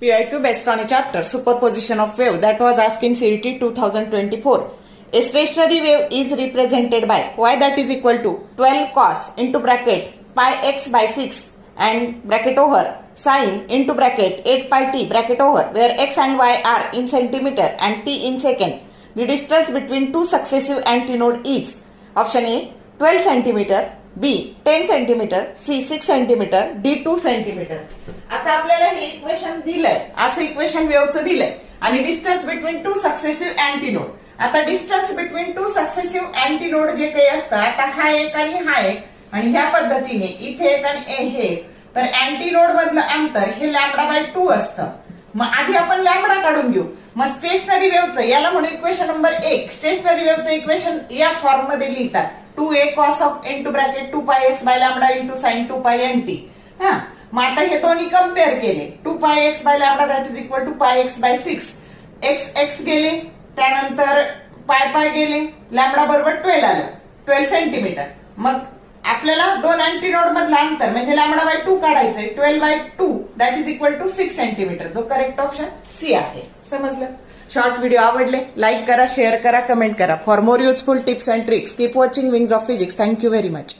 PIQ based on a chapter superposition of wave that was asked in CET 2024. A stationary wave is represented by y that is equal to 12 cos into bracket pi x by 6 and bracket over sin into bracket 8 pi t bracket over where x and y are in centimeter and t in second. The distance between two successive antinode is option A 12 centimeter, B 10 centimeter, C 6 centimeter, D 2 centimeter. आता आपल्याला हे equation दिलंय, असं equation वेव्हचं दिलंय आणि distance between two successive antinode. आता distance between two successive antinode जे काही असतं, आता हा एक आणि हा एक आणि ह्या पद्धतीने इथे एक आणि हे, तर अँटीनोड मधलं अंतर हे लॅम्बडा बाय 2 असतं. मग आधी आपण लॅम्बडा काढून घेऊ. मग स्टेशनरी वेव्हचं याला म्हणू इक्वेशन नंबर 1. स्टेशनरी वेव्हचं इक्वेशन या फॉर्म मध्ये लिहितात 2a cos of into bracket 2 pi x by lambda into sine 2 pi nt. हा, मग आता हे दोन्ही कम्पेअर केले. 2 pi x by lambda that is equal to pi x by 6. X गेले, त्यानंतर पाय गेले, लॅम्बडा बरोबर 12 आलं, 12 सेंटीमीटर. मग आपल्याला दोन अँटीनोड मधलं अंतर म्हणजे लॅम्बडा बाय 2 काढायचंय. 12 by 2 that is equal to 6 centimetre, जो करेक्ट ऑप्शन सी आहे. समजलं? शॉर्ट व्हिडिओ आवडले लाईक करा, शेअर करा, कमेंट करा. For more useful tips and tricks keep watching wings of physics. Thank you very much.